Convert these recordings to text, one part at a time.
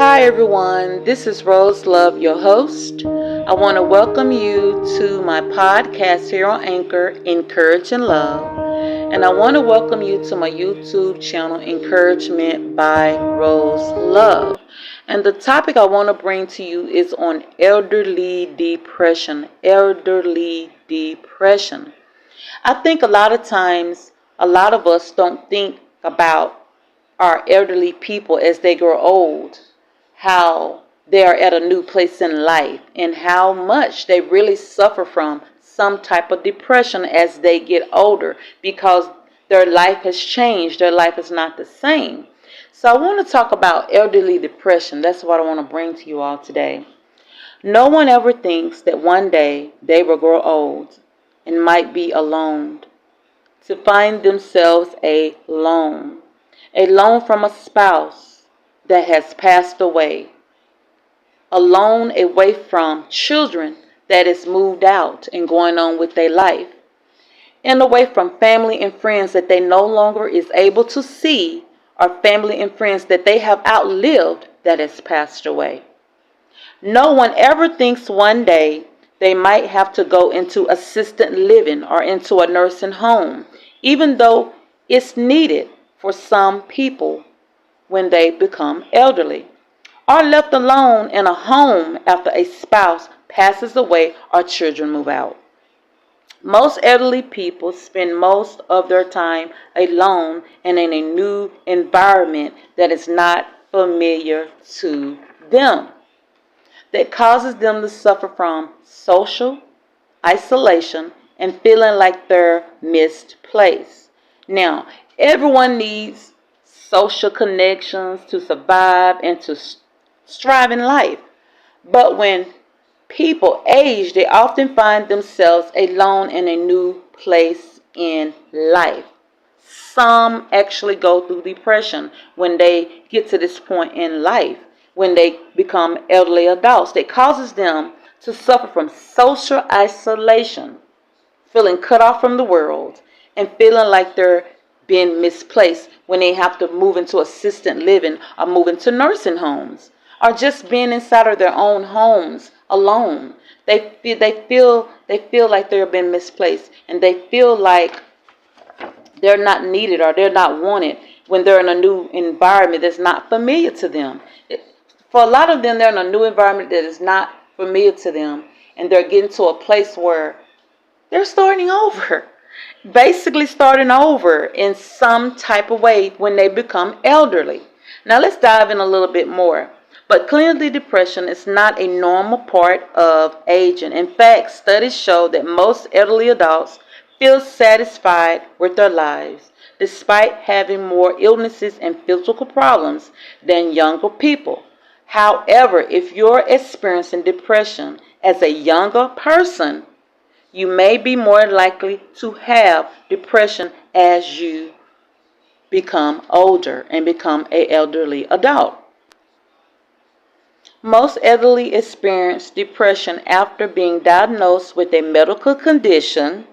Hi everyone, this is Rose Love, your host. I want to welcome you to my podcast here on Anchor, Encourage and Love. And I want to welcome you to my YouTube channel, Encouragement by Rose Love. And the topic I want to bring to you is on elderly depression. Elderly depression. I think a lot of times, a lot of us don't think about our elderly people as they grow old, how they are at a new place in life, and how much they really suffer from some type of depression as they get older because their life has changed. Their life is not the same. So I want to talk about elderly depression. That's what I want to bring to you all today. No one ever thinks that one day they will grow old and might be alone, to find themselves alone from a spouse that has passed away, alone away from children that is moved out and going on with their life, and away from family and friends that they no longer is able to see, or family and friends that they have outlived that has passed away. No one ever thinks one day they might have to go into assisted living or into a nursing home, even though it's needed for some people when they become elderly, or left alone in a home after a spouse passes away or children move out. Most elderly people spend most of their time alone and in a new environment that is not familiar to them, that causes them to suffer from social isolation and feeling like they're misplaced. Now, everyone needs social connections to survive and to strive in life. But when people age, they often find themselves alone in a new place in life. Some actually go through depression when they get to this point in life, when they become elderly adults. It causes them to suffer from social isolation, feeling cut off from the world, and feeling like they're being misplaced when they have to move into assisted living or move into nursing homes, or just being inside of their own homes alone. They feel like they're being misplaced, and they feel like they're not needed or they're not wanted when they're in a new environment that's not familiar to them. For a lot of them, they're in a new environment that is not familiar to them, and they're getting to a place where they're starting over, basically starting over in some type of way when they become elderly. Now let's dive in a little bit more. But clinically, depression is not a normal part of aging. In fact, studies show that most elderly adults feel satisfied with their lives, despite having more illnesses and physical problems than younger people. However, if you're experiencing depression as a younger person, you may be more likely to have depression as you become older and become an elderly adult. Most elderly experience depression after being diagnosed with a medical condition,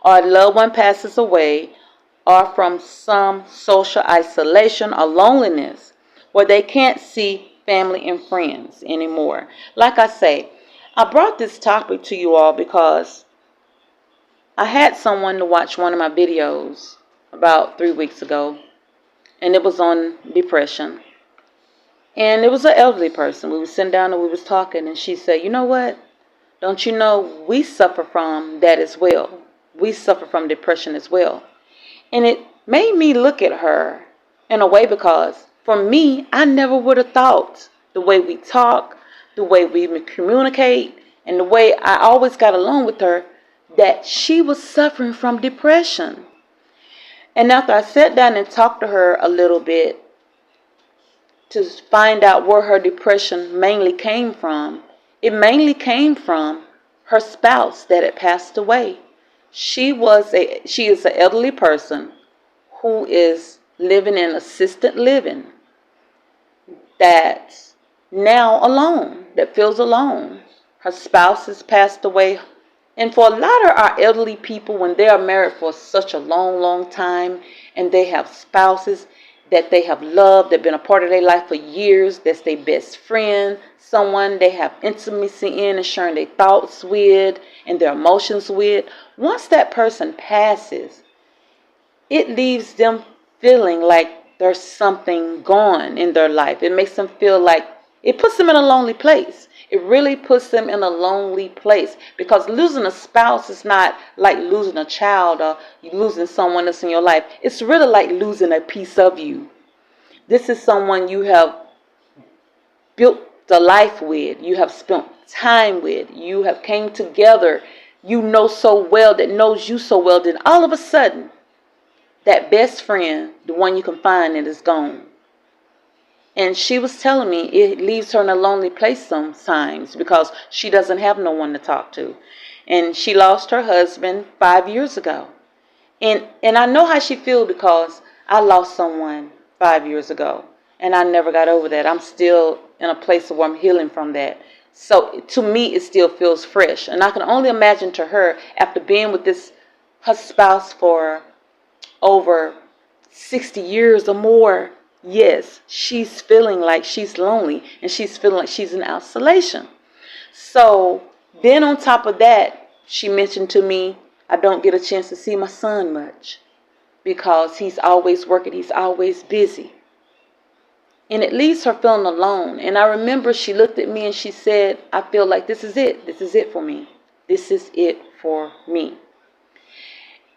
or a loved one passes away, or from some social isolation or loneliness where they can't see family and friends anymore. Like I say, I brought this topic to you all because I had someone to watch one of my videos about 3 weeks ago, and it was on depression. And it was an elderly person. We were sitting down and we was talking, and she said, "You know what? Don't you know we suffer from that as well? We suffer from depression as well." And it made me look at her in a way, because for me, I never would have thought the way we talk, the way we communicate, and the way I always got along with her, that she was suffering from depression. And after I sat down and talked to her a little bit to find out where her depression mainly came from, it mainly came from her spouse that had passed away. She is an elderly person who is living in assisted living, that's now alone, that feels alone. Her spouse has passed away. And for a lot of our elderly people, when they are married for such a long, long time and they have spouses, that they have loved, that been a part of their life for years, that's their best friend, someone they have intimacy in and sharing their thoughts with and their emotions with. Once that person passes, it leaves them feeling like there's something gone in their life. It makes them feel like, it puts them in a lonely place. It really puts them in a lonely place, because losing a spouse is not like losing a child or losing someone else in your life. It's really like losing a piece of you. This is someone you have built the life with, you have spent time with, you have came together, you know so well, that knows you so well, then all of a sudden, that best friend, the one you can find, it is gone. And she was telling me it leaves her in a lonely place sometimes because she doesn't have no one to talk to. And she lost her husband 5 years ago. And I know how she feels, because I lost someone 5 years ago. And I never got over that. I'm still in a place where I'm healing from that. So to me, it still feels fresh. And I can only imagine to her, after being with her spouse for over 60 years or more, yes, she's feeling like she's lonely, and she's feeling like she's in isolation. So then on top of that, she mentioned to me, I don't get a chance to see my son much because he's always working, he's always busy. And it leaves her feeling alone. And I remember she looked at me and she said, I feel like this is it. This is it for me. This is it for me.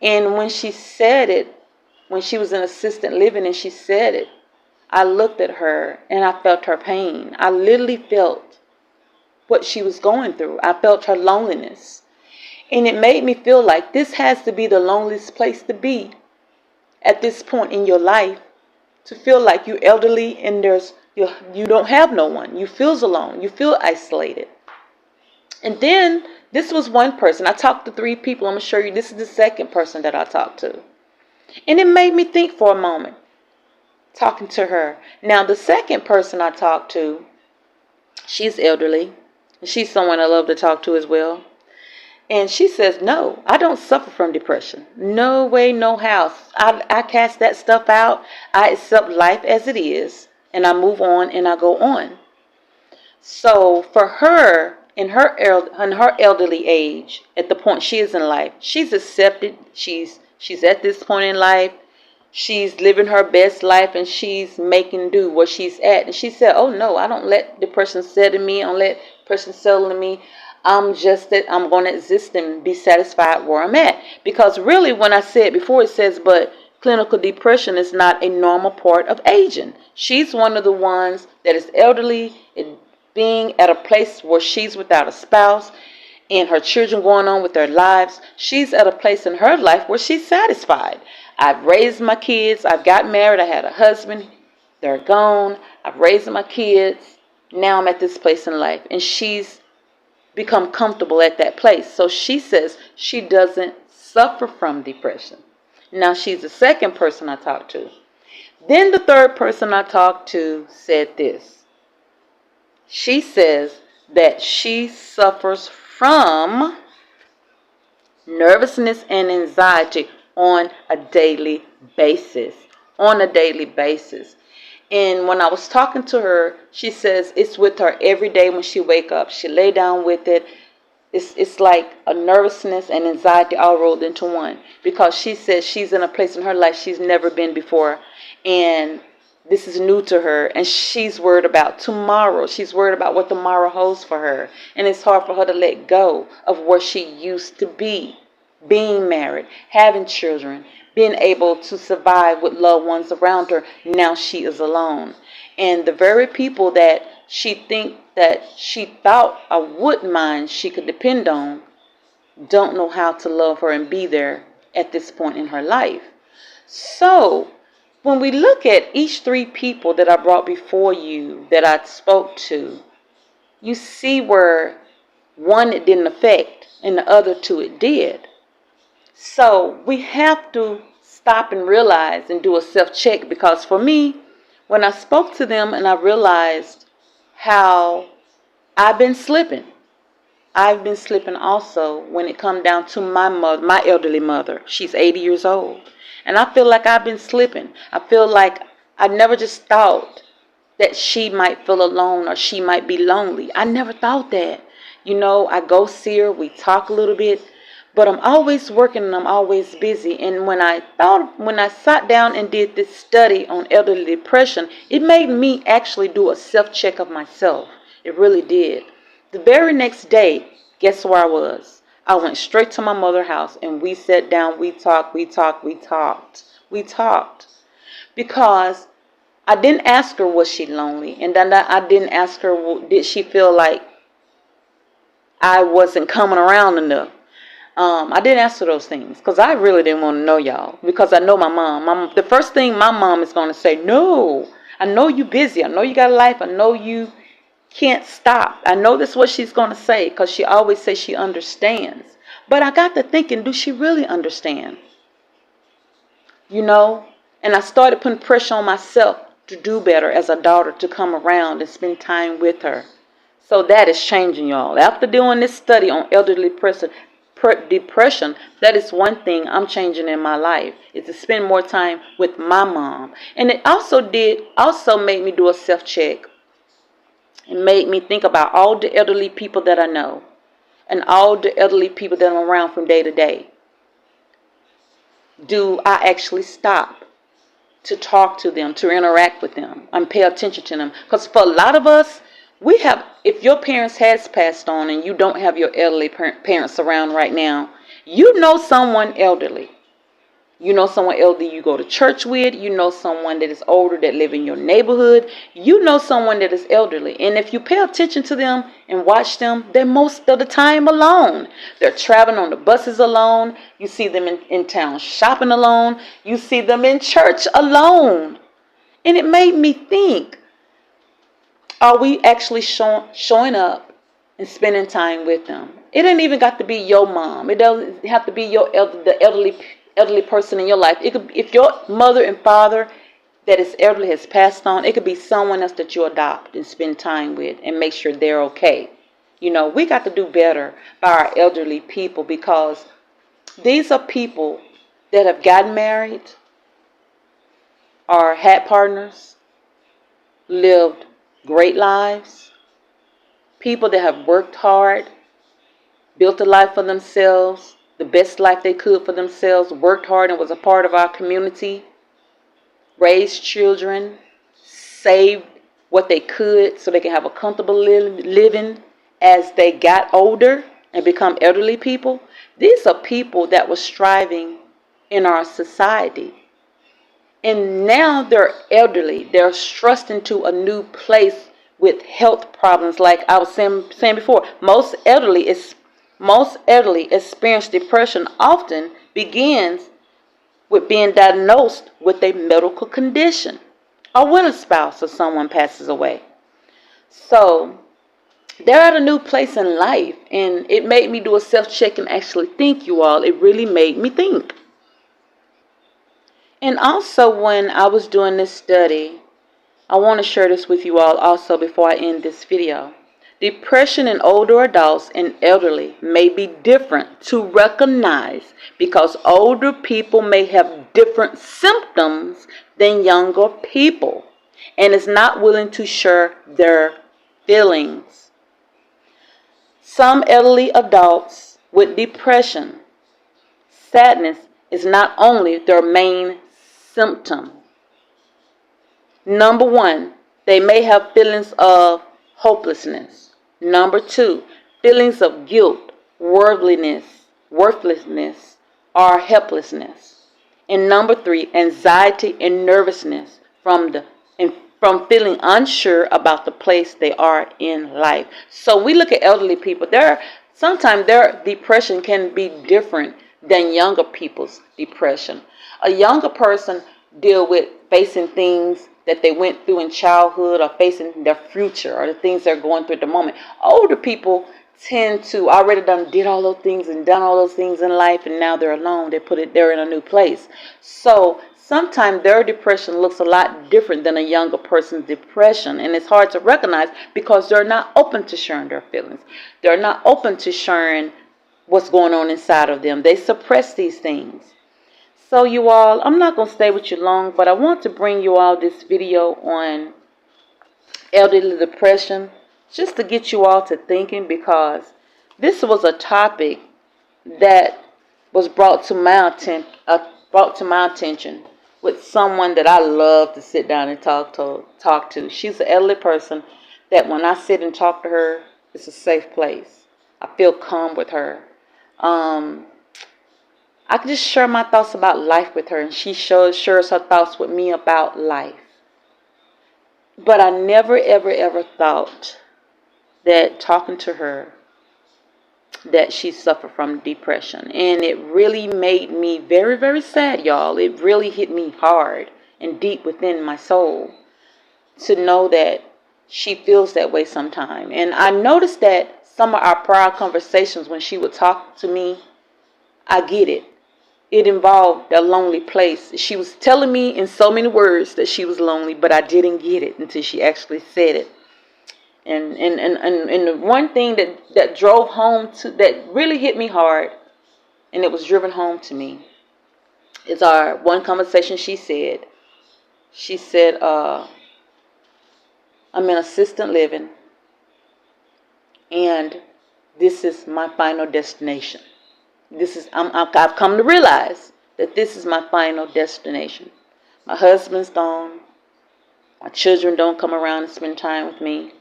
And when she said it, when she was in assisted living and she said it, I looked at her and I felt her pain. I literally felt what she was going through. I felt her loneliness. And it made me feel like this has to be the loneliest place to be at this point in your life. To feel like you're elderly and you don't have no one. You feel alone. You feel isolated. And then this was one person. I talked to 3 people. I'm going to show you. This is the second person that I talked to. And it made me think for a moment, talking to her. Now, the second person I talked to, she's elderly. And she's someone I love to talk to as well. And she says, no, I don't suffer from depression. No way, no how. I cast that stuff out. I accept life as it is. And I move on and I go on. So for her, in her elderly age, at the point she is in life, she's accepted. She's at this point in life. She's living her best life and she's making do where she's at. And she said, oh no, I don't let depression settle me. I don't let depression settle in me. I'm going to exist and be satisfied where I'm at. Because really, when I said before, it says, but clinical depression is not a normal part of aging. She's one of the ones that is elderly and being at a place where she's without a spouse and her children going on with their lives. She's at a place in her life where she's satisfied. I've raised my kids. I've got married. I had a husband. They're gone. I've raised my kids. Now I'm at this place in life. And she's become comfortable at that place. So she says she doesn't suffer from depression. Now she's the second person I talked to. Then the third person I talked to said this. She says that she suffers from nervousness and anxiety on a daily basis. And when I was talking to her, she says it's with her every day when she wake up. She lay down with it. It's like a nervousness and anxiety all rolled into one. Because she says she's in a place in her life she's never been before. And this is new to her. And she's worried about tomorrow. She's worried about what tomorrow holds for her. And it's hard for her to let go of where she used to be. Being married, having children, being able to survive with loved ones around her. Now she is alone. And the very people that she thought I wouldn't mind she could depend on don't know how to love her and be there at this point in her life. So when we look at each 3 people that I brought before you that I spoke to, you see where one it didn't affect and the other 2 it did. So we have to stop and realize and do a self-check, because for me, when I spoke to them and I realized how I've been slipping also when it comes down to my mother, my elderly mother. She's 80 years old. And I feel like I've been slipping. I feel like I never just thought that she might feel alone or she might be lonely. I never thought that. I go see her, we talk a little bit, but I'm always working and I'm always busy. And when I sat down and did this study on elderly depression, it made me actually do a self-check of myself. It really did. The very next day, guess where I was? I went straight to my mother's house and we sat down, we talked. Because I didn't ask her, was she lonely? And then I didn't ask her, did she feel like I wasn't coming around enough? I didn't ask her those things because I really didn't want to know y'all. Because I know my mom. The first thing my mom is going to say, no, I know you busy. I know you got a life. I know you can't stop. I know that's what she's going to say because she always says she understands. But I got to thinking, do she really understand? And I started putting pressure on myself to do better as a daughter, to come around and spend time with her. So that is changing, y'all. After doing this study on elderly depression, that is one thing I'm changing in my life, is to spend more time with my mom. And it also made me do a self-check. It made me think about all the elderly people that I know and all the elderly people that I'm around from day to day. Do I actually stop to talk to them, to interact with them, and pay attention to them? Because for a lot of us, if your parents has passed on and you don't have your elderly parents around right now, you know someone elderly. You know someone elderly you go to church with. You know someone that is older that live in your neighborhood. You know someone that is elderly. And if you pay attention to them and watch them, they're most of the time alone. They're traveling on the buses alone. You see them in town shopping alone. You see them in church alone. And it made me think, are we actually showing up and spending time with them? It ain't even got to be your mom. It doesn't have to be the elderly person in your life. It could, if your mother and father that is elderly has passed on, it could be someone else that you adopt and spend time with and make sure they're okay. We got to do better by our elderly people, because these are people that have gotten married or had partners, lived great lives, people that have worked hard, built a life for themselves, the best life they could for themselves, worked hard and was a part of our community, raised children, saved what they could so they can have a comfortable living as they got older and become elderly people. These are people that were striving in our society. And now they're elderly. They're thrust into a new place with health problems. Like I was saying before, most elderly experience depression often begins with being diagnosed with a medical condition or when a spouse or someone passes away. So they're at a new place in life, and it made me do a self-check and actually think, you all. It really made me think. And also, when I was doing this study, I want to share this with you all also before I end this video. Depression in older adults and elderly may be different to recognize because older people may have different symptoms than younger people and is not willing to share their feelings. Some elderly adults with depression, sadness is not only their main symptom. Number one, they may have feelings of hopelessness. Number two, feelings of guilt, worthlessness, or helplessness. And number three, anxiety and nervousness from feeling unsure about the place they are in life. So we look at elderly people. Sometimes their depression can be different than younger people's depression. A younger person deal with facing things that they went through in childhood or facing their future or the things they're going through at the moment. Older people tend to already did all those things and done all those things in life, and now they're alone. They're in a new place. So sometimes their depression looks a lot different than a younger person's depression, and it's hard to recognize because they're not open to sharing their feelings. They're not open to sharing what's going on inside of them. They suppress these things. So you all, I'm not going to stay with you long, but I want to bring you all this video on elderly depression just to get you all to thinking, because this was a topic that was brought to my attention with someone that I love to sit down and talk to. She's an elderly person that when I sit and talk to her, it's a safe place. I feel calm with her. I can just share my thoughts about life with her, and she shares her thoughts with me about life. But I never, ever, ever thought that talking to her that she suffered from depression. And it really made me very, very sad, y'all. It really hit me hard and deep within my soul to know that she feels that way sometimes. And I noticed that some of our prior conversations when she would talk to me, I get it. It involved a lonely place. She was telling me in so many words that she was lonely, but I didn't get it until she actually said it. And the one thing that drove home that really hit me hard, and it was driven home to me, is our one conversation. She said, I'm in assisted living, and this is my final destination. I've come to realize that this is my final destination. My husband's gone. My children don't come around and spend time with me.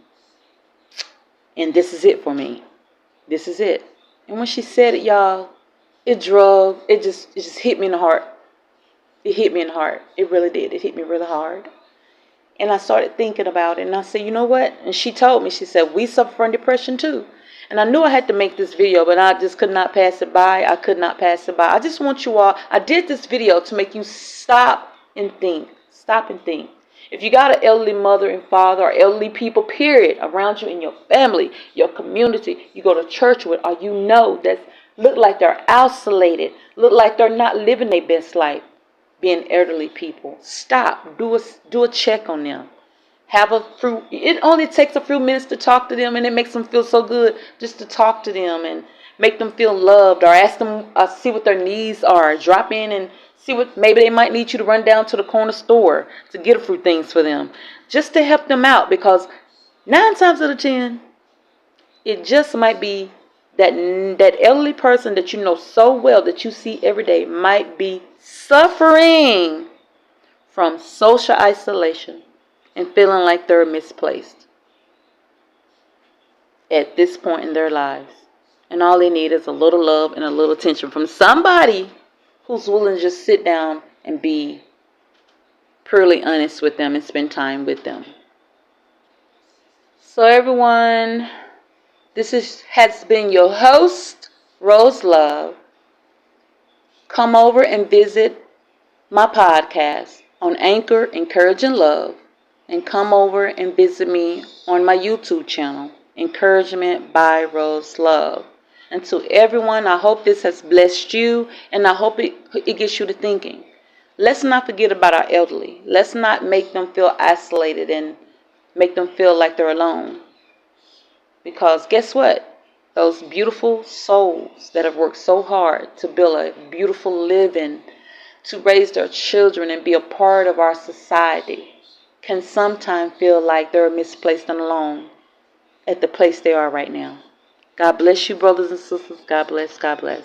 And this is it for me. This is it. And when she said it, y'all, it just hit me in the heart. It hit me in the heart. It really did. It hit me really hard. And I started thinking about it. And I said, you know what? And she told me, she said, we suffer from depression too. And I knew I had to make this video, but I just could not pass it by. I could not pass it by. I just want you all, I did this video to make you stop and think. Stop and think. If you got an elderly mother and father or elderly people, period, around you in your family, your community, you go to church with, or you know that look like they're isolated, look like they're not living their best life, being elderly people, stop. Do a check on them. It only takes a few minutes to talk to them, and it makes them feel so good just to talk to them and make them feel loved, or ask them, see what their needs are. Drop in and see what, maybe they might need you to run down to the corner store to get a few things for them, just to help them out, because 9 times out of 10, it just might be that elderly person that you know so well, that you see every day, might be suffering from social isolation and feeling like they're misplaced at this point in their lives. And all they need is a little love and a little attention from somebody who's willing to just sit down and be purely honest with them and spend time with them. So everyone, has been your host, Rose Love. Come over and visit my podcast on Anchor, Encouraging Love. And come over and visit me on my YouTube channel, Encouragement by Rose Love. And to everyone, I hope this has blessed you, and I hope it gets you to thinking. Let's not forget about our elderly. Let's not make them feel isolated and make them feel like they're alone. Because guess what? Those beautiful souls that have worked so hard to build a beautiful living, to raise their children and be a part of our society, can sometimes feel like they're misplaced and alone at the place they are right now. God bless you, brothers and sisters. God bless. God bless.